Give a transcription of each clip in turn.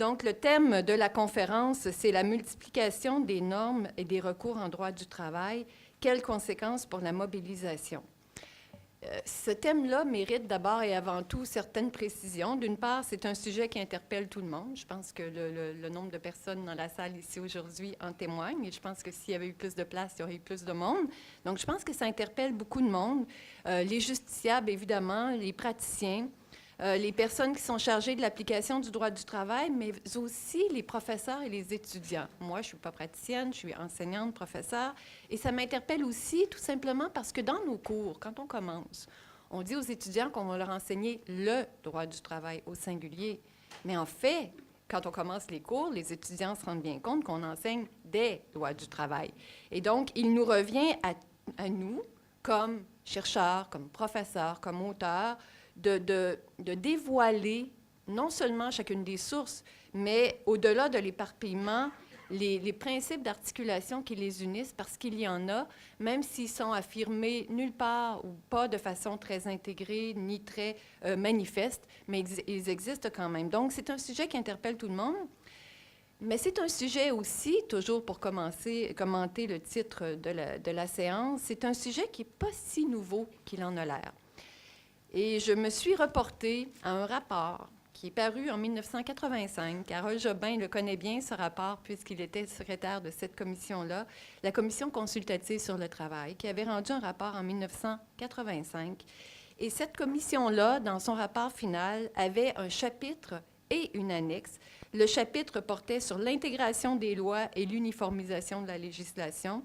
Donc, le thème de la conférence, c'est la multiplication des normes et des recours en droit du travail. Quelles conséquences pour la mobilisation? Ce thème-là mérite d'abord et avant tout certaines précisions. D'une part, c'est un sujet qui interpelle tout le monde. Je pense que le nombre de personnes dans la salle ici aujourd'hui en témoigne. Et je pense que s'il y avait eu plus de place, il y aurait eu plus de monde. Donc, je pense que ça interpelle beaucoup de monde. Les justiciables, évidemment, les praticiens, les personnes qui sont chargées de l'application du droit du travail, mais aussi les professeurs et les étudiants. Moi, je ne suis pas praticienne, je suis enseignante, professeure, et ça m'interpelle aussi tout simplement parce que dans nos cours, quand on commence, on dit aux étudiants qu'on va leur enseigner le droit du travail au singulier. Mais en fait, quand on commence les cours, les étudiants se rendent bien compte qu'on enseigne des lois du travail. Et donc, il nous revient à nous, comme chercheurs, comme professeurs, comme auteurs, de dévoiler non seulement chacune des sources, mais au-delà de l'éparpillement, les principes d'articulation qui les unissent, parce qu'il y en a, même s'ils sont affirmés nulle part ou pas de façon très intégrée ni très manifeste, mais ils existent quand même. Donc, c'est un sujet qui interpelle tout le monde, mais c'est un sujet aussi, toujours pour commenter le titre de la séance, c'est un sujet qui n'est pas si nouveau qu'il en a l'air. Et je me suis reportée à un rapport qui est paru en 1985. Carole Jobin le connaît bien, ce rapport, puisqu'il était secrétaire de cette commission-là, la Commission consultative sur le travail, qui avait rendu un rapport en 1985. Et cette commission-là, dans son rapport final, avait un chapitre et une annexe. Le chapitre portait sur l'intégration des lois et l'uniformisation de la législation,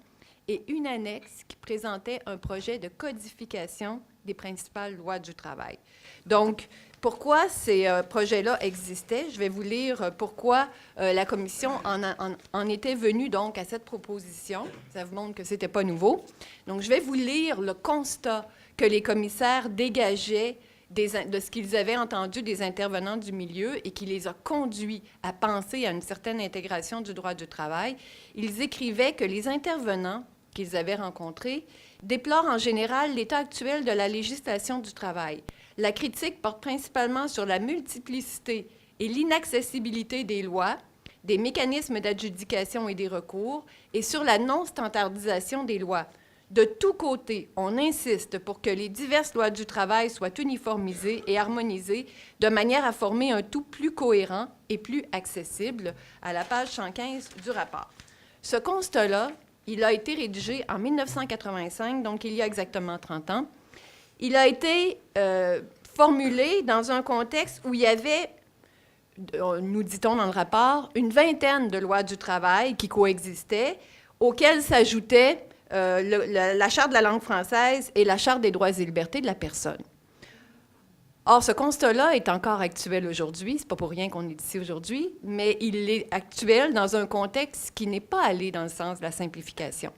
et une annexe qui présentait un projet de codification des principales lois du travail. Donc, pourquoi ces projets-là existaient? Je vais vous lire pourquoi la Commission en était venue donc à cette proposition. Ça vous montre que ce n'était pas nouveau. Donc, je vais vous lire le constat que les commissaires dégageaient de ce qu'ils avaient entendu des intervenants du milieu et qui les a conduits à penser à une certaine intégration du droit du travail. Ils écrivaient que les intervenants qu'ils avaient rencontrés déplorent en général l'état actuel de la législation du travail. La critique porte principalement sur la multiplicité et l'inaccessibilité des lois, des mécanismes d'adjudication et des recours, et sur la non-standardisation des lois. De tous côtés, on insiste pour que les diverses lois du travail soient uniformisées et harmonisées de manière à former un tout plus cohérent et plus accessible, à la page 115 du rapport. Ce constat-là, il a été rédigé en 1985, donc il y a exactement 30 ans. Il a été formulé dans un contexte où il y avait, nous dit-on dans le rapport, une vingtaine de lois du travail qui coexistaient, auxquelles s'ajoutaient la Charte de la langue française et la Charte des droits et libertés de la personne. Or, ce constat-là est encore actuel aujourd'hui. Ce n'est pas pour rien qu'on est ici aujourd'hui, mais il est actuel dans un contexte qui n'est pas allé dans le sens de la simplification.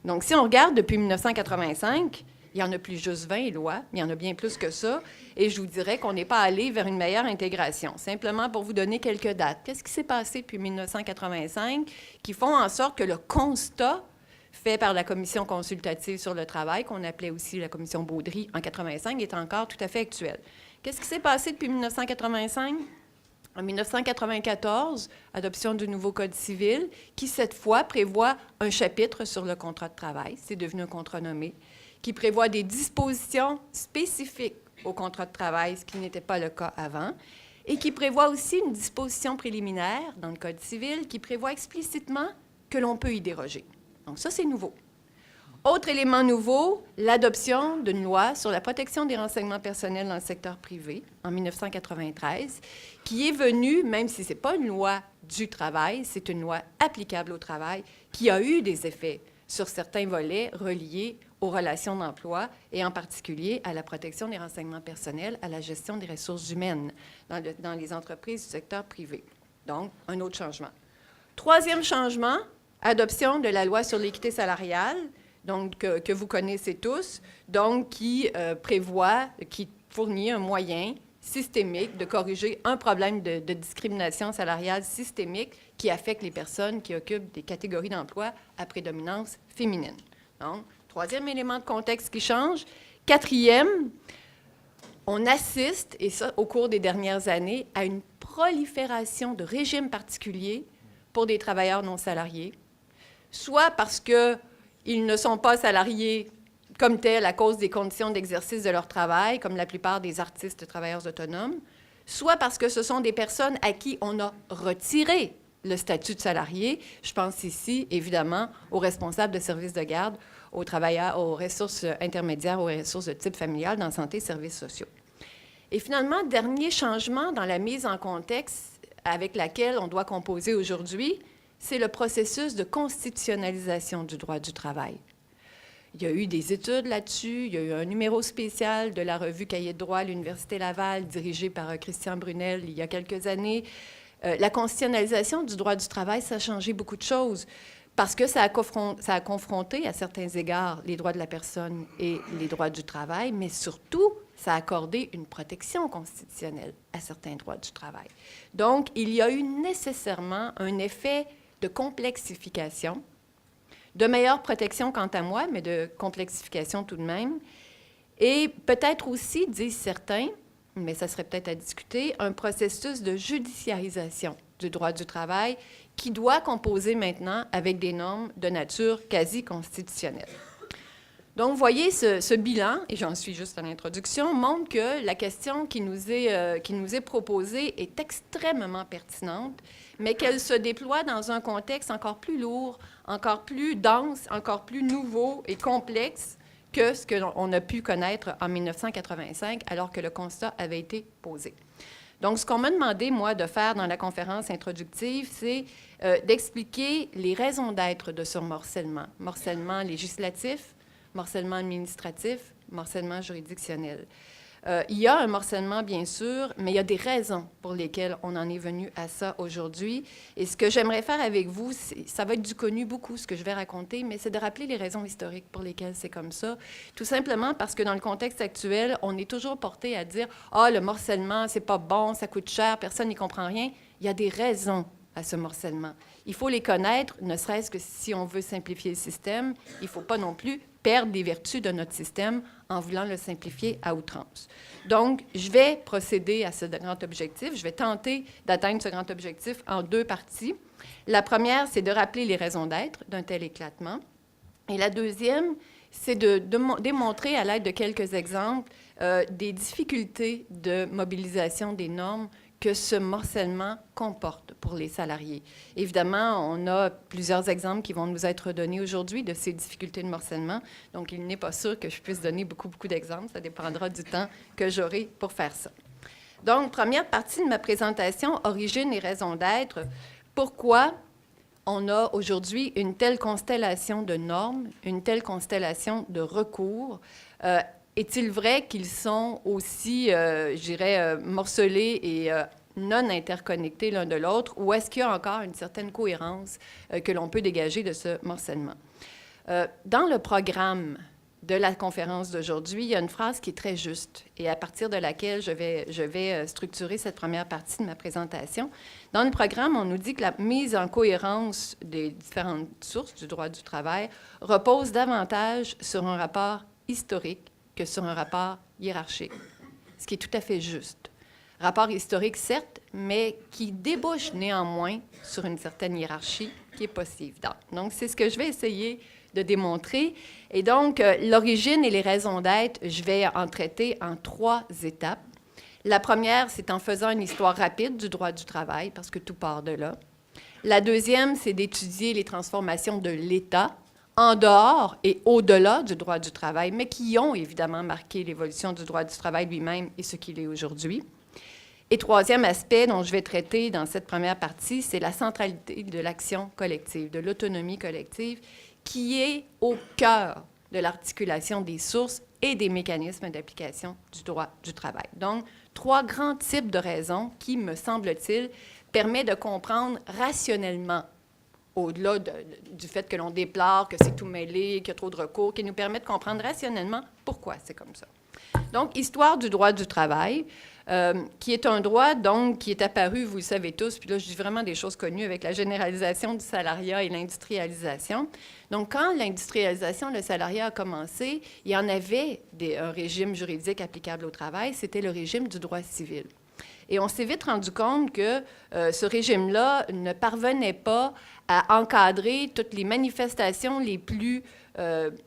Donc, si on regarde depuis 1985, il n'y en a plus juste 20 lois, il y en a bien plus que ça, et je vous dirais qu'on n'est pas allé vers une meilleure intégration. Simplement pour vous donner quelques dates. Qu'est-ce qui s'est passé depuis 1985 qui font en sorte que le constat fait par la Commission consultative sur le travail, qu'on appelait aussi la Commission Baudry en 1985, est encore tout à fait actuel. Qu'est-ce qui s'est passé depuis 1985? En 1994, adoption du nouveau Code civil, qui, cette fois, prévoit un chapitre sur le contrat de travail, c'est devenu un contrat nommé, qui prévoit des dispositions spécifiques au contrat de travail, ce qui n'était pas le cas avant, et qui prévoit aussi une disposition préliminaire dans le Code civil qui prévoit explicitement que l'on peut y déroger. Donc ça, c'est nouveau. Autre élément nouveau, l'adoption d'une loi sur la protection des renseignements personnels dans le secteur privé en 1993, qui est venue, même si ce n'est pas une loi du travail, c'est une loi applicable au travail, qui a eu des effets sur certains volets reliés aux relations d'emploi et en particulier à la protection des renseignements personnels, à la gestion des ressources humaines dans les entreprises du secteur privé. Donc, un autre changement. Troisième changement, adoption de la loi sur l'équité salariale, donc que vous connaissez tous, donc qui fournit un moyen systémique de corriger un problème de discrimination salariale systémique qui affecte les personnes qui occupent des catégories d'emploi à prédominance féminine. Donc, troisième élément de contexte qui change. Quatrième, on assiste, et ça au cours des dernières années, à une prolifération de régimes particuliers pour des travailleurs non salariés, soit parce qu'ils ne sont pas salariés comme tels à cause des conditions d'exercice de leur travail, comme la plupart des artistes travailleurs autonomes, soit parce que ce sont des personnes à qui on a retiré le statut de salarié. Je pense ici, évidemment, aux responsables de services de garde, aux travailleurs, aux ressources intermédiaires, aux ressources de type familial dans santé et services sociaux. Et finalement, dernier changement dans la mise en contexte avec laquelle on doit composer aujourd'hui, c'est le processus de constitutionnalisation du droit du travail. Il y a eu des études là-dessus, il y a eu un numéro spécial de la revue Cahiers de droit à l'Université Laval, dirigé par Christian Brunel il y a quelques années. La constitutionnalisation du droit du travail, ça a changé beaucoup de choses parce que ça a confronté à certains égards les droits de la personne et les droits du travail, mais surtout, ça a accordé une protection constitutionnelle à certains droits du travail. Donc, il y a eu nécessairement un effet de complexification, de meilleure protection quant à moi, mais de complexification tout de même, et peut-être aussi, disent certains, mais ça serait peut-être à discuter, un processus de judiciarisation du droit du travail qui doit composer maintenant avec des normes de nature quasi constitutionnelle. Donc, vous voyez, ce bilan, et j'en suis juste à l'introduction, montre que la question qui nous est proposée est extrêmement pertinente, mais qu'elle se déploie dans un contexte encore plus lourd, encore plus dense, encore plus nouveau et complexe que ce qu'on a pu connaître en 1985, alors que le constat avait été posé. Donc, ce qu'on m'a demandé, moi, de faire dans la conférence introductive, c'est d'expliquer les raisons d'être de ce morcellement. Morcellement législatif, morcellement administratif, morcellement juridictionnel. Il y a un morcellement, bien sûr, mais il y a des raisons pour lesquelles on en est venu à ça aujourd'hui. Et ce que j'aimerais faire avec vous, ça va être du connu beaucoup, ce que je vais raconter, mais c'est de rappeler les raisons historiques pour lesquelles c'est comme ça. Tout simplement parce que dans le contexte actuel, on est toujours porté à dire « Ah, le morcellement, c'est pas bon, ça coûte cher, personne n'y comprend rien ». Il y a des raisons à ce morcellement. Il faut les connaître, ne serait-ce que si on veut simplifier le système. Il ne faut pas non plus perdre des vertus de notre système en voulant le simplifier à outrance. Donc, je vais procéder à ce grand objectif. Je vais tenter d'atteindre ce grand objectif en deux parties. La première, c'est de rappeler les raisons d'être d'un tel éclatement. Et la deuxième, c'est de démontrer à l'aide de quelques exemples des difficultés de mobilisation des normes que ce morcellement comporte pour les salariés. Évidemment, on a plusieurs exemples qui vont nous être donnés aujourd'hui de ces difficultés de morcellement, donc il n'est pas sûr que je puisse donner beaucoup d'exemples, ça dépendra du temps que j'aurai pour faire ça. Donc, première partie de ma présentation, origine et raison d'être. Pourquoi on a aujourd'hui une telle constellation de normes, une telle constellation de recours? Est-il vrai qu'ils sont aussi, je dirais, morcelés et non interconnectés l'un de l'autre, ou est-ce qu'il y a encore une certaine cohérence que l'on peut dégager de ce morcellement? Dans le programme de la conférence d'aujourd'hui, il y a une phrase qui est très juste et à partir de laquelle je vais structurer cette première partie de ma présentation. Dans le programme, on nous dit que la mise en cohérence des différentes sources du droit du travail repose davantage sur un rapport historique que sur un rapport hiérarchique, ce qui est tout à fait juste. Rapport historique, certes, mais qui débouche néanmoins sur une certaine hiérarchie qui est possible. Donc, c'est ce que je vais essayer de démontrer. Et donc, l'origine et les raisons d'être, je vais en traiter en 3 étapes. La première, c'est en faisant une histoire rapide du droit du travail, parce que tout part de là. La deuxième, c'est d'étudier les transformations de l'État en dehors et au-delà du droit du travail, mais qui ont évidemment marqué l'évolution du droit du travail lui-même et ce qu'il est aujourd'hui. Et troisième aspect dont je vais traiter dans cette première partie, c'est la centralité de l'action collective, de l'autonomie collective, qui est au cœur de l'articulation des sources et des mécanismes d'application du droit du travail. Donc, 3 grands types de raisons qui, me semble-t-il, permettent de comprendre rationnellement, au-delà du fait que l'on déplore, que c'est tout mêlé, qu'il y a trop de recours, qui nous permet de comprendre rationnellement pourquoi c'est comme ça. Donc, histoire du droit du travail. qui est un droit, donc, qui est apparu, vous le savez tous, puis là, je dis vraiment des choses connues avec la généralisation du salariat et l'industrialisation. Donc, quand l'industrialisation, le salariat a commencé, il y en avait un régime juridique applicable au travail, c'était le régime du droit civil. Et on s'est vite rendu compte que ce régime-là ne parvenait pas à encadrer toutes les manifestations les plus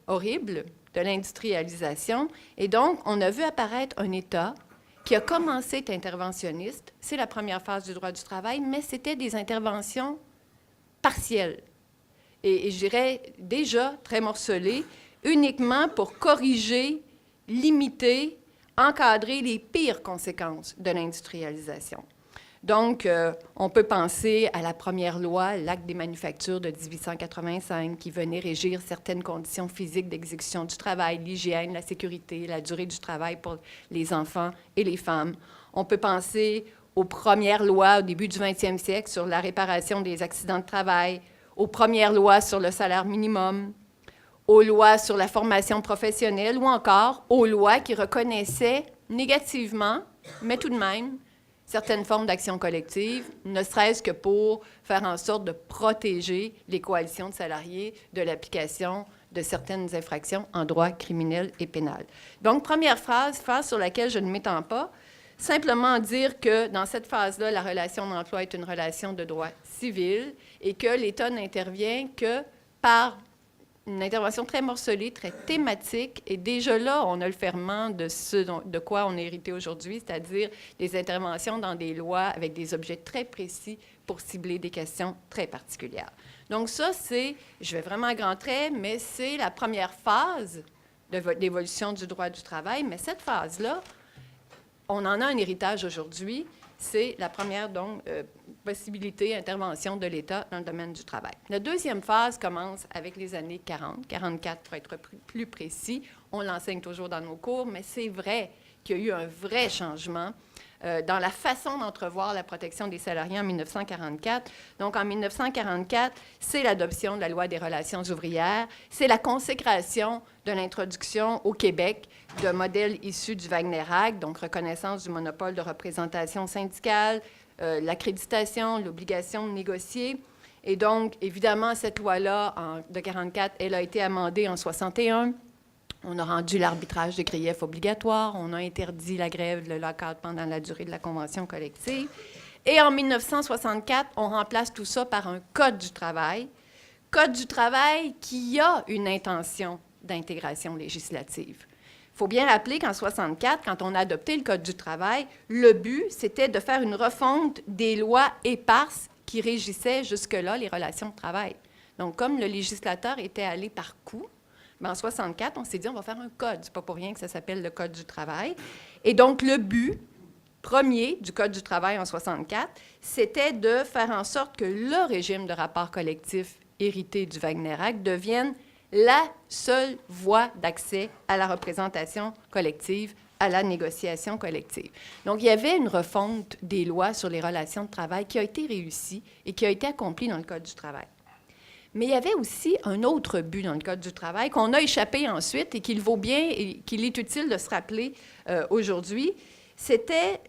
horribles de l'industrialisation. Et donc, on a vu apparaître un État qui a commencé à être interventionniste. C'est la première phase du droit du travail, mais c'était des interventions partielles. Et je dirais déjà très morcelées, uniquement pour corriger, limiter, encadrer les pires conséquences de l'industrialisation. Donc, on peut penser à la première loi, l'Acte des manufactures de 1885, qui venait régir certaines conditions physiques d'exécution du travail, l'hygiène, la sécurité, la durée du travail pour les enfants et les femmes. On peut penser aux premières lois au début du 20e siècle sur la réparation des accidents de travail, aux premières lois sur le salaire minimum, aux lois sur la formation professionnelle ou encore aux lois qui reconnaissaient négativement, mais tout de même, certaines formes d'action collective, ne serait-ce que pour faire en sorte de protéger les coalitions de salariés de l'application de certaines infractions en droit criminel et pénal. Donc, première phrase sur laquelle je ne m'étends pas, simplement dire que dans cette phase-là, la relation d'emploi est une relation de droit civil et que l'État n'intervient que par une intervention très morcelée, très thématique, et déjà là, on a le ferment de ce de quoi on est hérité aujourd'hui, c'est-à-dire des interventions dans des lois avec des objets très précis pour cibler des questions très particulières. Donc ça, c'est, je vais vraiment à grands traits, mais c'est la première phase de l'évolution du droit du travail, mais cette phase-là, on en a un héritage aujourd'hui, c'est la première, donc, possibilité, intervention de l'État dans le domaine du travail. La deuxième phase commence avec les années 40, 44 pour être plus précis. On l'enseigne toujours dans nos cours, mais c'est vrai qu'il y a eu un vrai changement dans la façon d'entrevoir la protection des salariés en 1944. Donc, en 1944, c'est l'adoption de la loi des relations ouvrières, c'est la consécration de l'introduction au Québec de modèles issus du Wagner Act, donc reconnaissance du monopole de représentation syndicale, l'accréditation, l'obligation de négocier. Et donc, évidemment, cette loi-là, de 1944, elle a été amendée en 1961. On a rendu l'arbitrage des griefs obligatoire, on a interdit la grève, le lock-out pendant la durée de la convention collective. Et en 1964, on remplace tout ça par un Code du travail qui a une intention d'intégration législative. Il faut bien rappeler qu'en 1964, quand on a adopté le Code du travail, le but, c'était de faire une refonte des lois éparses qui régissaient jusque-là les relations de travail. Donc, comme le législateur était allé par coups, en 1964, on s'est dit, on va faire un code. Ce n'est pas pour rien que ça s'appelle le Code du travail. Et donc, le but premier du Code du travail en 1964, c'était de faire en sorte que le régime de rapport collectif hérité du Wagner Act devienne la seule voie d'accès à la représentation collective, à la négociation collective. Donc, il y avait une refonte des lois sur les relations de travail qui a été réussie et qui a été accomplie dans le Code du travail. Mais il y avait aussi un autre but dans le Code du travail qu'on a échappé ensuite et qu'il vaut bien et qu'il est utile de se rappeler aujourd'hui. C'était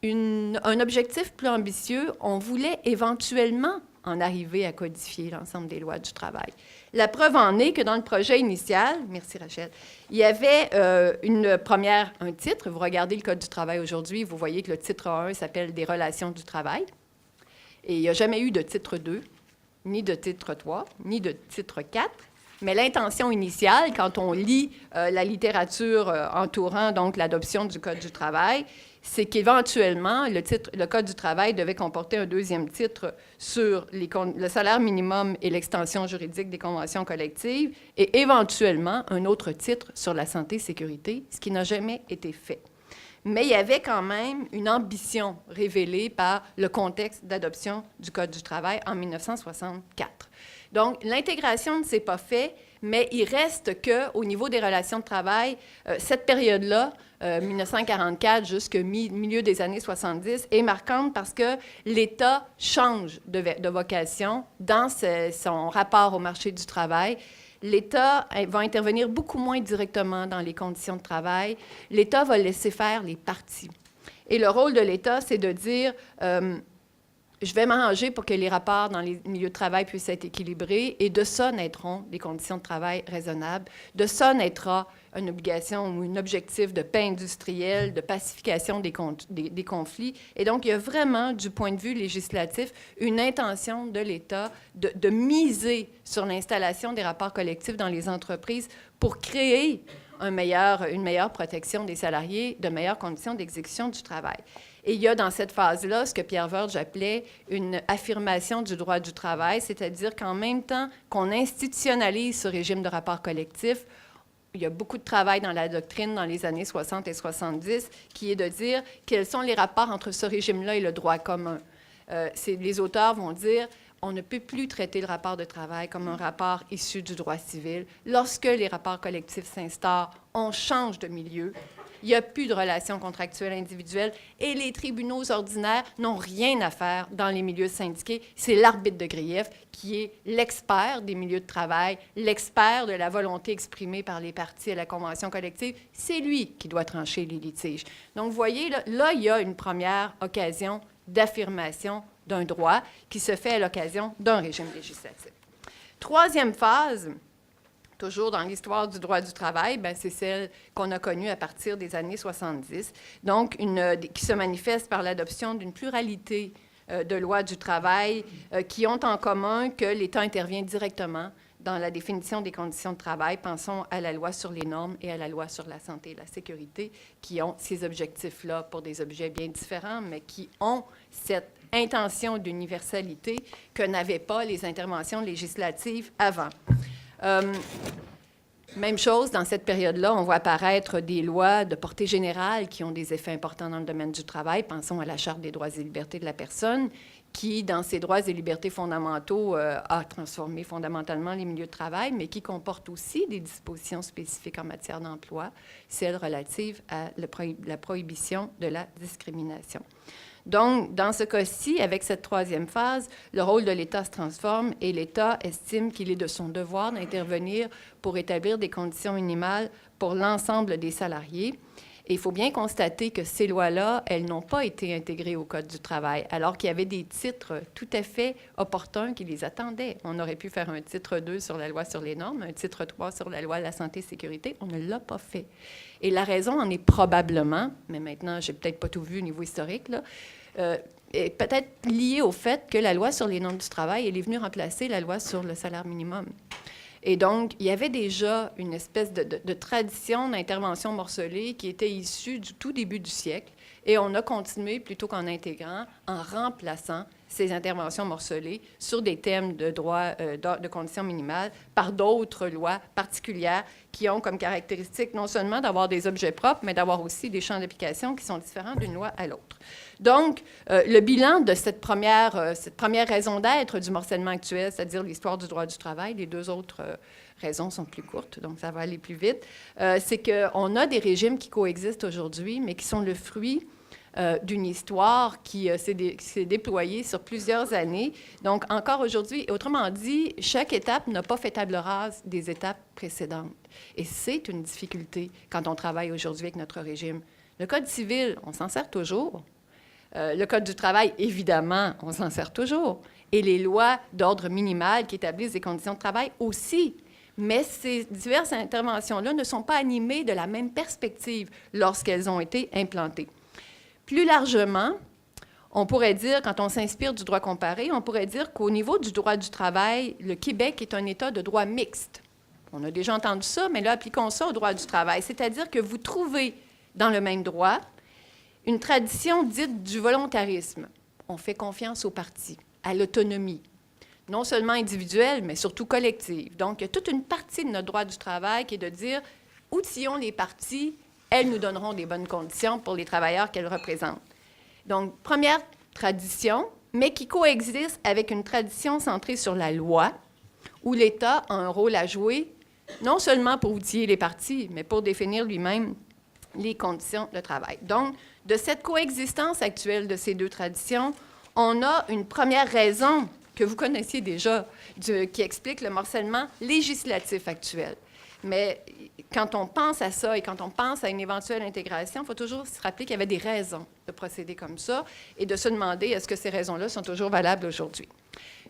un objectif plus ambitieux. On voulait éventuellement en arriver à codifier l'ensemble des lois du travail. La preuve en est que dans le projet initial, merci Rachel, il y avait un titre. Vous regardez le Code du travail aujourd'hui, vous voyez que le titre 1 s'appelle « Des relations du travail ». Et il n'y a jamais eu de titre 2, ni de titre 3, ni de titre 4. Mais l'intention initiale, quand on lit la littérature entourant donc l'adoption du Code du travail, c'est qu'éventuellement, le Code du travail devait comporter un deuxième titre sur le salaire minimum et l'extension juridique des conventions collectives, et éventuellement un autre titre sur la santé et sécurité, ce qui n'a jamais été fait. Mais il y avait quand même une ambition révélée par le contexte d'adoption du Code du travail en 1964. Donc, l'intégration ne s'est pas faite, mais il reste qu'au niveau des relations de travail, cette période-là, 1944 jusqu'au milieu des années 70, est marquante parce que l'État change de vocation dans son rapport au marché du travail. l'État va intervenir beaucoup moins directement dans les conditions de travail. L'État va laisser faire les parties. Et le rôle de l'État, c'est de dire je vais m'arranger pour que les rapports dans les milieux de travail puissent être équilibrés, et de ça naîtront des conditions de travail raisonnables. De ça naîtra une obligation ou un objectif de paix industrielle, de pacification des conflits. Et donc, il y a vraiment, du point de vue législatif, une intention de l'État de miser sur l'installation des rapports collectifs dans les entreprises pour créer une meilleure protection des salariés, de meilleures conditions d'exécution du travail. Et il y a dans cette phase-là ce que Pierre Verge appelait une affirmation du droit du travail, c'est-à-dire qu'en même temps qu'on institutionnalise ce régime de rapport collectif, il y a beaucoup de travail dans la doctrine dans les années 60 et 70 qui est de dire quels sont les rapports entre ce régime-là et le droit commun. Les auteurs vont dire on ne peut plus traiter le rapport de travail comme un rapport issu du droit civil. Lorsque les rapports collectifs s'instaurent, on change de milieu. Il n'y a plus de relations contractuelles individuelles et les tribunaux ordinaires n'ont rien à faire dans les milieux syndiqués. C'est l'arbitre de grief qui est l'expert des milieux de travail, l'expert de la volonté exprimée par les parties à la convention collective. C'est lui qui doit trancher les litiges. Donc, vous voyez, là il y a une première occasion d'affirmation d'un droit qui se fait à l'occasion d'un régime législatif. Troisième phase, toujours dans l'histoire du droit du travail, c'est celle qu'on a connue à partir des années 70, donc qui se manifeste par l'adoption d'une pluralité de lois du travail qui ont en commun que l'État intervient directement dans la définition des conditions de travail. Pensons à la loi sur les normes et à la loi sur la santé et la sécurité, qui ont ces objectifs-là pour des objets bien différents, mais qui ont cette intention d'universalité que n'avaient pas les interventions législatives avant. Même chose, dans cette période-là, on voit apparaître des lois de portée générale qui ont des effets importants dans le domaine du travail. Pensons à la Charte des droits et libertés de la personne, qui, dans ses droits et libertés fondamentaux, a transformé fondamentalement les milieux de travail, mais qui comporte aussi des dispositions spécifiques en matière d'emploi, celles relatives à la prohibition de la discrimination. Donc, dans ce cas-ci, avec cette troisième phase, le rôle de l'État se transforme et l'État estime qu'il est de son devoir d'intervenir pour établir des conditions minimales pour l'ensemble des salariés. Et il faut bien constater que ces lois-là, elles n'ont pas été intégrées au Code du travail, alors qu'il y avait des titres tout à fait opportuns qui les attendaient. On aurait pu faire un titre 2 sur la loi sur les normes, un titre 3 sur la loi de la santé et sécurité. On ne l'a pas fait. Et la raison en est probablement, mais maintenant, je n'ai peut-être pas tout vu au niveau historique, là, est peut-être liée au fait que la loi sur les normes du travail, elle est venue remplacer la loi sur le salaire minimum. Et donc, il y avait déjà une espèce de tradition d'intervention morcelée qui était issue du tout début du siècle. Et on a continué, plutôt qu'en intégrant, en remplaçant ces interventions morcelées sur des thèmes de droit, de conditions minimales, par d'autres lois particulières qui ont comme caractéristique non seulement d'avoir des objets propres, mais d'avoir aussi des champs d'application qui sont différents d'une loi à l'autre. Donc, le bilan de cette première raison d'être du morcellement actuel, c'est-à-dire l'histoire du droit du travail, les deux autres raisons sont plus courtes, donc ça va aller plus vite, c'est qu'on a des régimes qui coexistent aujourd'hui, mais qui sont le fruit d'une histoire qui s'est déployée sur plusieurs années. Donc, encore aujourd'hui, autrement dit, chaque étape n'a pas fait table rase des étapes précédentes. Et c'est une difficulté quand on travaille aujourd'hui avec notre régime. Le Code civil, on s'en sert toujours. Le Code du travail, évidemment, on s'en sert toujours. Et les lois d'ordre minimal qui établissent des conditions de travail aussi. Mais ces diverses interventions-là ne sont pas animées de la même perspective lorsqu'elles ont été implantées. Plus largement, on pourrait dire, quand on s'inspire du droit comparé, on pourrait dire qu'au niveau du droit du travail, le Québec est un État de droit mixte. On a déjà entendu ça, mais là, appliquons ça au droit du travail. C'est-à-dire que vous trouvez dans le même droit une tradition dite du volontarisme. On fait confiance aux partis, à l'autonomie, non seulement individuelle, mais surtout collective. Donc, il y a toute une partie de notre droit du travail qui est de dire, outillons les partis, elles nous donneront des bonnes conditions pour les travailleurs qu'elles représentent. Donc, première tradition, mais qui coexiste avec une tradition centrée sur la loi, où l'État a un rôle à jouer, non seulement pour outiller les partis, mais pour définir lui-même les conditions de travail. Donc, de cette coexistence actuelle de ces deux traditions, on a une première raison que vous connaissiez déjà, qui explique le morcellement législatif actuel. Mais quand on pense à ça et quand on pense à une éventuelle intégration, il faut toujours se rappeler qu'il y avait des raisons de procéder comme ça et de se demander est-ce que ces raisons-là sont toujours valables aujourd'hui.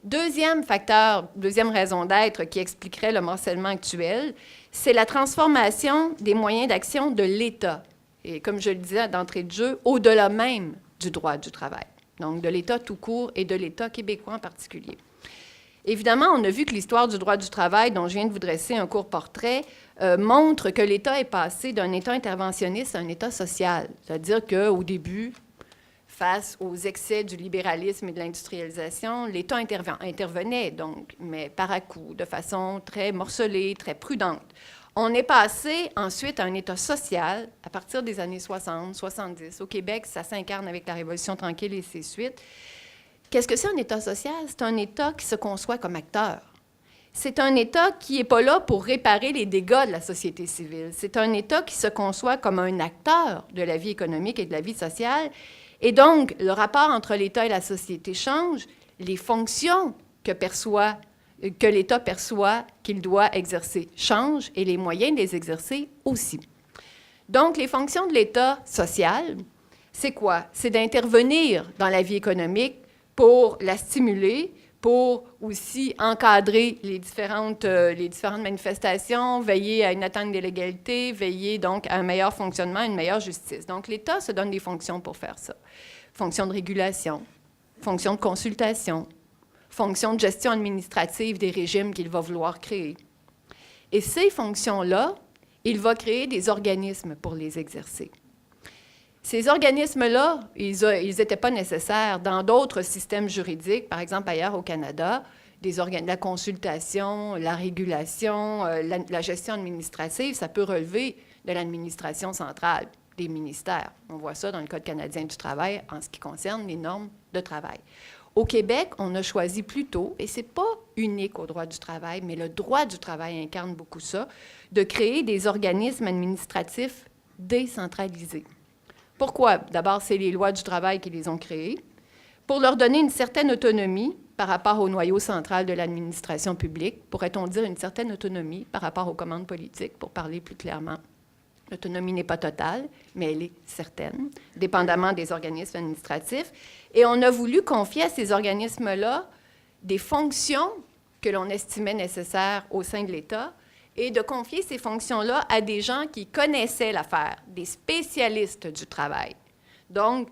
Deuxième facteur, deuxième raison d'être qui expliquerait le morcellement actuel, c'est la transformation des moyens d'action de l'État. Et comme je le disais d'entrée de jeu, au-delà même du droit du travail. Donc, de l'État tout court et de l'État québécois en particulier. Évidemment, on a vu que l'histoire du droit du travail, dont je viens de vous dresser un court portrait, montre que l'État est passé d'un État interventionniste à un État social. C'est-à-dire qu'au début, face aux excès du libéralisme et de l'industrialisation, l'État intervenait, donc, mais par à-coups, de façon très morcelée, très prudente. On est passé ensuite à un État social à partir des années 60, 70. Au Québec, ça s'incarne avec la Révolution tranquille et ses suites. Qu'est-ce que c'est un État social? C'est un État qui se conçoit comme acteur. C'est un État qui n'est pas là pour réparer les dégâts de la société civile. C'est un État qui se conçoit comme un acteur de la vie économique et de la vie sociale. Et donc, le rapport entre l'État et la société change. Les fonctions que l'État perçoit qu'il doit exercer changent et les moyens de les exercer aussi. Donc, les fonctions de l'État social, c'est quoi? C'est d'intervenir dans la vie économique pour la stimuler, pour aussi encadrer les différentes manifestations, veiller à une atteinte de l'égalité, veiller donc à un meilleur fonctionnement, une meilleure justice. Donc, l'État se donne des fonctions pour faire ça. Fonctions de régulation, fonctions de consultation, fonctions de gestion administrative des régimes qu'il va vouloir créer. Et ces fonctions-là, il va créer des organismes pour les exercer. Ces organismes-là, ils n'étaient pas nécessaires dans d'autres systèmes juridiques, par exemple ailleurs au Canada, la consultation, la régulation, la gestion administrative, ça peut relever de l'administration centrale, des ministères. On voit ça dans le Code canadien du travail en ce qui concerne les normes de travail. Au Québec, on a choisi plutôt, et ce n'est pas unique au droit du travail, mais le droit du travail incarne beaucoup ça, de créer des organismes administratifs décentralisés. Pourquoi? D'abord, c'est les lois du travail qui les ont créés, pour leur donner une certaine autonomie par rapport au noyau central de l'administration publique, pourrait-on dire une certaine autonomie par rapport aux commandes politiques, pour parler plus clairement. L'autonomie n'est pas totale, mais elle est certaine, dépendamment des organismes administratifs. Et on a voulu confier à ces organismes-là des fonctions que l'on estimait nécessaires au sein de l'État, et de confier ces fonctions-là à des gens qui connaissaient l'affaire, des spécialistes du travail. Donc,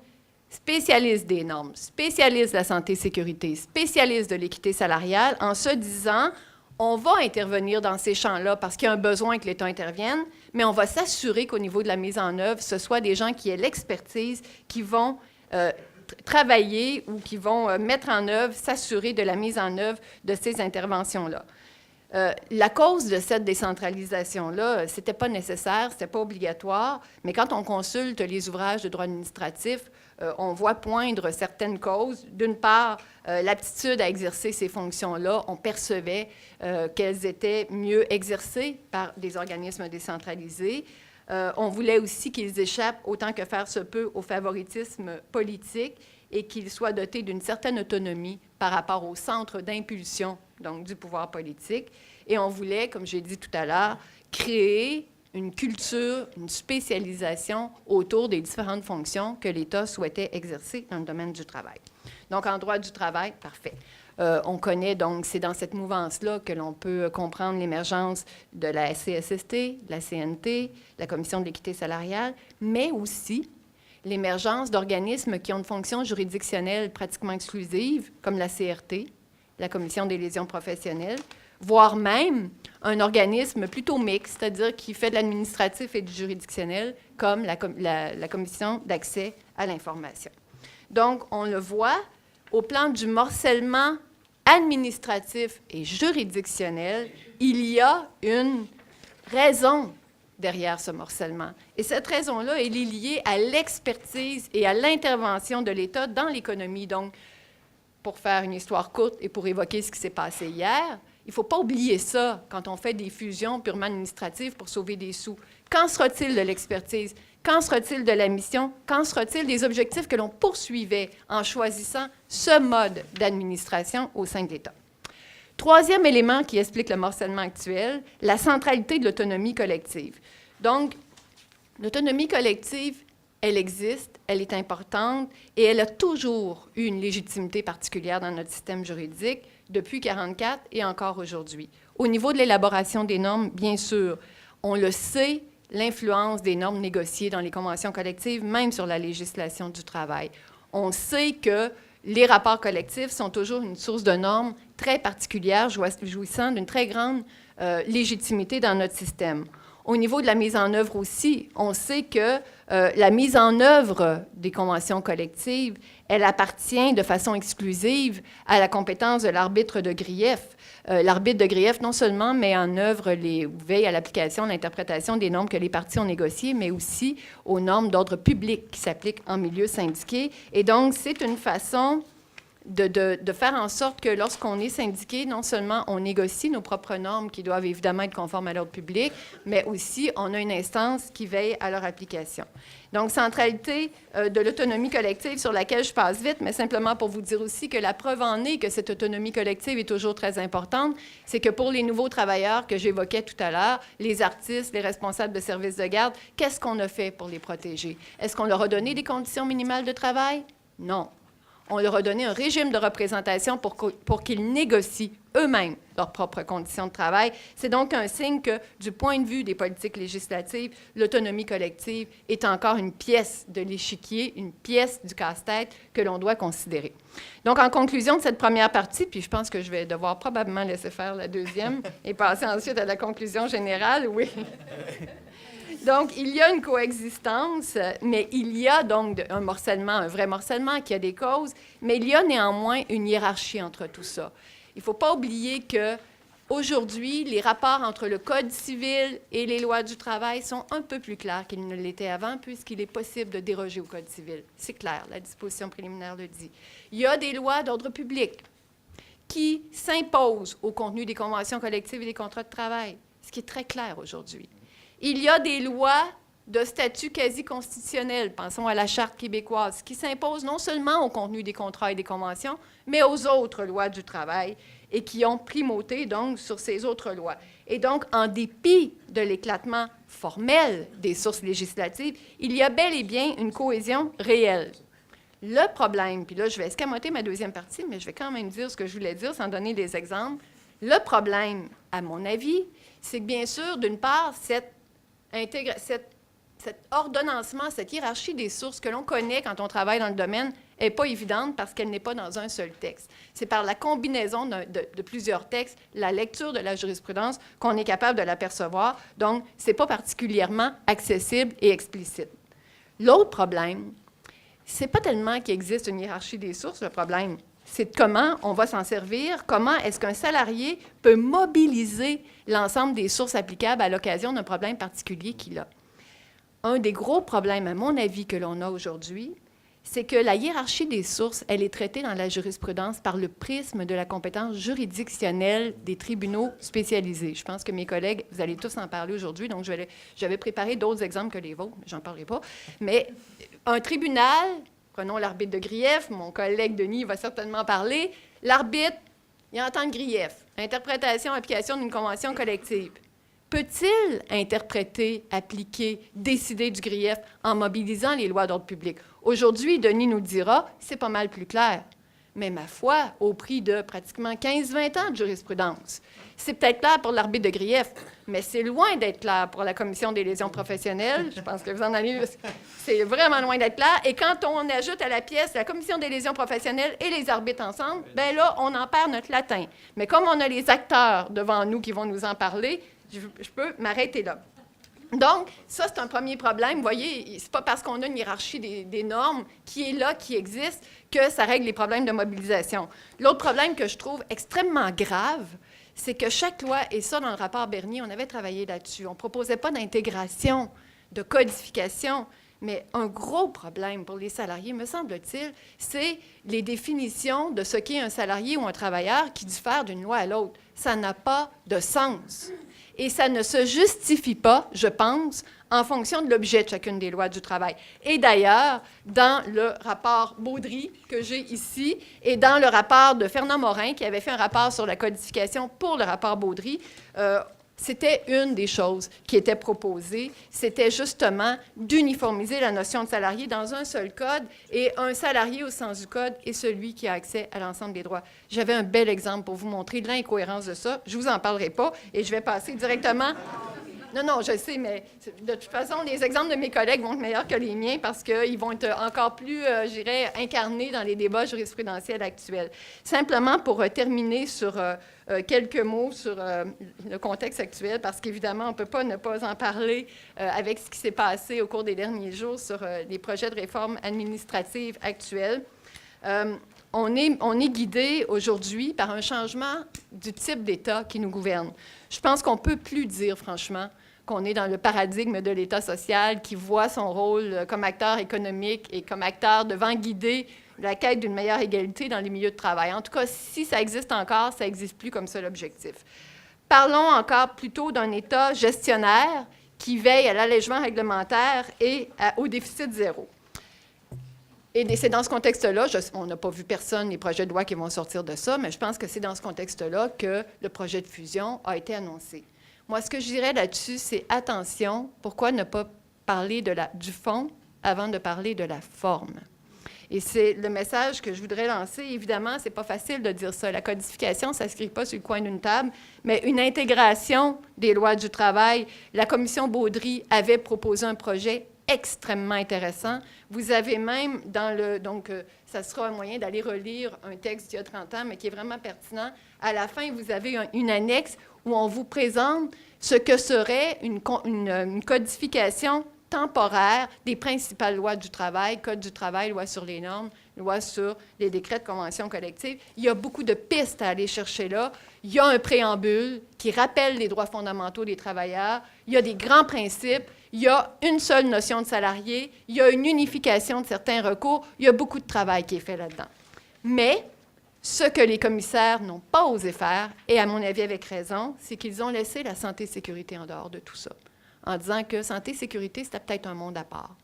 spécialistes des normes, spécialistes de la santé et sécurité, spécialistes de l'équité salariale, en se disant, on va intervenir dans ces champs-là parce qu'il y a un besoin que l'État intervienne, mais on va s'assurer qu'au niveau de la mise en œuvre, ce soit des gens qui aient l'expertise, qui vont travailler ou qui vont mettre en œuvre, s'assurer de la mise en œuvre de ces interventions-là. La cause de cette décentralisation-là, ce n'était pas nécessaire, ce n'était pas obligatoire, mais quand on consulte les ouvrages de droit administratif, on voit poindre certaines causes. D'une part, l'aptitude à exercer ces fonctions-là, on percevait qu'elles étaient mieux exercées par des organismes décentralisés. On voulait aussi qu'ils échappent, autant que faire se peut, au favoritisme politique et qu'ils soient dotés d'une certaine autonomie par rapport au centre d'impulsion, donc du pouvoir politique. Et on voulait, comme j'ai dit tout à l'heure, créer une culture, une spécialisation autour des différentes fonctions que l'État souhaitait exercer dans le domaine du travail. Donc, en droit du travail, parfait. On connaît, donc, c'est dans cette mouvance-là que l'on peut comprendre l'émergence de la CSST, de la CNT, la Commission de l'équité salariale, mais aussi l'émergence d'organismes qui ont une fonction juridictionnelle pratiquement exclusive, comme la CRT, la Commission des lésions professionnelles, voire même un organisme plutôt mixte, c'est-à-dire qui fait de l'administratif et du juridictionnel, comme la Commission d'accès à l'information. Donc, on le voit, au plan du morcellement administratif et juridictionnel, il y a une raison derrière ce morcellement. Et cette raison-là, elle est liée à l'expertise et à l'intervention de l'État dans l'économie. Donc, pour faire une histoire courte et pour évoquer ce qui s'est passé hier, il ne faut pas oublier ça quand on fait des fusions purement administratives pour sauver des sous. Qu'en sera-t-il de l'expertise? Qu'en sera-t-il de la mission? Qu'en sera-t-il des objectifs que l'on poursuivait en choisissant ce mode d'administration au sein de l'État? Troisième élément qui explique le morcellement actuel, la centralité de l'autonomie collective. Donc, l'autonomie collective, elle existe, elle est importante et elle a toujours eu une légitimité particulière dans notre système juridique depuis 1944 et encore aujourd'hui. Au niveau de l'élaboration des normes, bien sûr, on le sait, l'influence des normes négociées dans les conventions collectives, même sur la législation du travail. On sait que les rapports collectifs sont toujours une source de normes très particulière, jouissant d'une très grande légitimité dans notre système. Au niveau de la mise en œuvre aussi, on sait que la mise en œuvre des conventions collectives, elle appartient de façon exclusive à la compétence de l'arbitre de grief. L'arbitre de grief, non seulement met en œuvre veille à l'application, l'interprétation des normes que les parties ont négociées, mais aussi aux normes d'ordre public qui s'appliquent en milieu syndiqué. Et donc, c'est une façon de faire en sorte que lorsqu'on est syndiqué, non seulement on négocie nos propres normes qui doivent évidemment être conformes à l'ordre public, mais aussi on a une instance qui veille à leur application. Donc, centralité de l'autonomie collective sur laquelle je passe vite, mais simplement pour vous dire aussi que la preuve en est que cette autonomie collective est toujours très importante, c'est que pour les nouveaux travailleurs que j'évoquais tout à l'heure, les artistes, les responsables de services de garde, qu'est-ce qu'on a fait pour les protéger? Est-ce qu'on leur a donné des conditions minimales de travail? Non. On leur a donné un régime de représentation pour qu'ils négocient eux-mêmes leurs propres conditions de travail. C'est donc un signe que, du point de vue des politiques législatives, l'autonomie collective est encore une pièce de l'échiquier, une pièce du casse-tête que l'on doit considérer. Donc, en conclusion de cette première partie, puis je pense que je vais devoir probablement laisser faire la deuxième et passer ensuite à la conclusion générale, oui. Donc, il y a une coexistence, mais il y a donc un morcellement, un vrai morcellement qui a des causes, mais il y a néanmoins une hiérarchie entre tout ça. Il ne faut pas oublier qu'aujourd'hui, les rapports entre le Code civil et les lois du travail sont un peu plus clairs qu'ils ne l'étaient avant, puisqu'il est possible de déroger au Code civil. C'est clair, la disposition préliminaire le dit. Il y a des lois d'ordre public qui s'imposent au contenu des conventions collectives et des contrats de travail, ce qui est très clair aujourd'hui. Il y a des lois de statut quasi constitutionnel, pensons à la Charte québécoise, qui s'imposent non seulement au contenu des contrats et des conventions, mais aux autres lois du travail et qui ont primauté, donc, sur ces autres lois. Et donc, en dépit de l'éclatement formel des sources législatives, il y a bel et bien une cohésion réelle. Le problème, puis là, je vais escamoter ma deuxième partie, mais je vais quand même dire ce que je voulais dire sans donner des exemples. Le problème, à mon avis, c'est que, bien sûr, d'une part, cet ordonnancement, cette hiérarchie des sources que l'on connaît quand on travaille dans le domaine n'est pas évidente parce qu'elle n'est pas dans un seul texte. C'est par la combinaison de plusieurs textes, la lecture de la jurisprudence, qu'on est capable de l'apercevoir. Donc, ce n'est pas particulièrement accessible et explicite. L'autre problème, ce n'est pas tellement qu'il existe une hiérarchie des sources, le problème. C'est comment on va s'en servir, comment est-ce qu'un salarié peut mobiliser l'ensemble des sources applicables à l'occasion d'un problème particulier qu'il a. Un des gros problèmes, à mon avis, que l'on a aujourd'hui, c'est que la hiérarchie des sources, elle est traitée dans la jurisprudence par le prisme de la compétence juridictionnelle des tribunaux spécialisés. Je pense que mes collègues, vous allez tous en parler aujourd'hui, donc j'avais préparé d'autres exemples que les vôtres, mais j'en parlerai pas. Mais un tribunal, prenons l'arbitre de grief, mon collègue Denis va certainement parler, l'arbitre, il entend le grief, interprétation, application d'une convention collective. Peut-il interpréter, appliquer, décider du grief en mobilisant les lois d'ordre public? Aujourd'hui, Denis nous dira, c'est pas mal plus clair. Mais ma foi, au prix de pratiquement 15-20 ans de jurisprudence. C'est peut-être clair pour l'arbitre de grief, mais c'est loin d'être clair pour la Commission des lésions professionnelles. Je pense que vous en allez... C'est vraiment loin d'être clair. Et quand on ajoute à la pièce la Commission des lésions professionnelles et les arbitres ensemble, bien là, on en perd notre latin. Mais comme on a les acteurs devant nous qui vont nous en parler, je peux m'arrêter là. Donc, ça, c'est un premier problème. Vous voyez, c'est pas parce qu'on a une hiérarchie des normes qui est là, qui existe, que ça règle les problèmes de mobilisation. L'autre problème que je trouve extrêmement grave, c'est que chaque loi, et ça, dans le rapport Bernier, on avait travaillé là-dessus. On ne proposait pas d'intégration, de codification, mais un gros problème pour les salariés, me semble-t-il, c'est les définitions de ce qu'est un salarié ou un travailleur qui diffèrent d'une loi à l'autre. Ça n'a pas de sens. Et ça ne se justifie pas, je pense, en fonction de l'objet de chacune des lois du travail. Et d'ailleurs, dans le rapport Baudry que j'ai ici, et dans le rapport de Fernand Morin, qui avait fait un rapport sur la codification pour le rapport Baudry, c'était une des choses qui était proposée, c'était justement d'uniformiser la notion de salarié dans un seul code, et un salarié au sens du code est celui qui a accès à l'ensemble des droits. J'avais un bel exemple pour vous montrer l'incohérence de ça. Je ne vous en parlerai pas, et je vais passer directement... Non, je sais, mais de toute façon, les exemples de mes collègues vont être meilleurs que les miens parce qu'ils vont être encore plus, je dirais, incarnés dans les débats jurisprudentiels actuels. Simplement pour terminer sur quelques mots sur le contexte actuel, parce qu'évidemment, on ne peut pas ne pas en parler avec ce qui s'est passé au cours des derniers jours sur les projets de réforme administrative actuels. On est guidé aujourd'hui par un changement du type d'État qui nous gouverne. Je pense qu'on ne peut plus dire, franchement, qu'on est dans le paradigme de l'État social qui voit son rôle comme acteur économique et comme acteur devant guider la quête d'une meilleure égalité dans les milieux de travail. En tout cas, si ça existe encore, ça n'existe plus comme seul objectif. Parlons encore plutôt d'un État gestionnaire qui veille à l'allègement réglementaire et au déficit zéro. Et c'est dans ce contexte-là, on n'a pas vu personne, les projets de loi qui vont sortir de ça, mais je pense que c'est dans ce contexte-là que le projet de fusion a été annoncé. Moi, ce que je dirais là-dessus, c'est attention, pourquoi ne pas parler du fond avant de parler de la forme? Et c'est le message que je voudrais lancer. Évidemment, ce n'est pas facile de dire ça. La codification, ça ne s'écrit pas sur le coin d'une table, mais une intégration des lois du travail. La commission Baudry avait proposé un projet extrêmement intéressant. Vous avez même dans le... Donc, ça sera un moyen d'aller relire un texte d'il y a 30 ans, mais qui est vraiment pertinent. À la fin, vous avez une annexe où on vous présente ce que serait une codification temporaire des principales lois du travail, Code du travail, loi sur les normes, loi sur les décrets de convention collective. Il y a beaucoup de pistes à aller chercher là. Il y a un préambule qui rappelle les droits fondamentaux des travailleurs. Il y a des grands principes. Il y a une seule notion de salarié. Il y a une unification de certains recours. Il y a beaucoup de travail qui est fait là-dedans. Mais ce que les commissaires n'ont pas osé faire, et à mon avis avec raison, c'est qu'ils ont laissé la santé et sécurité en dehors de tout ça, en disant que santé et sécurité, c'était peut-être un monde à part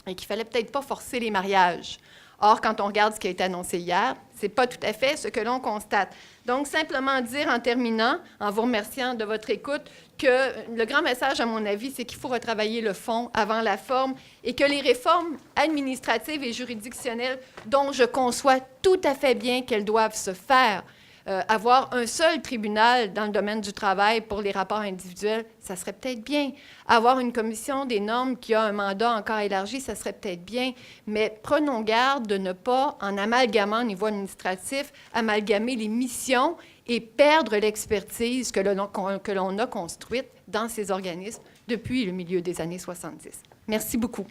et qu'il ne fallait peut-être pas forcer les mariages. Or, quand on regarde ce qui a été annoncé hier, ce n'est pas tout à fait ce que l'on constate. Donc, simplement dire en terminant, en vous remerciant de votre écoute, que le grand message, à mon avis, c'est qu'il faut retravailler le fond avant la forme et que les réformes administratives et juridictionnelles, dont je conçois tout à fait bien qu'elles doivent se faire, avoir un seul tribunal dans le domaine du travail pour les rapports individuels, ça serait peut-être bien. Avoir une commission des normes qui a un mandat encore élargi, ça serait peut-être bien. Mais prenons garde de ne pas, en amalgamant au niveau administratif, amalgamer les missions et perdre l'expertise que l'on a construite dans ces organismes depuis le milieu des années 70. Merci beaucoup.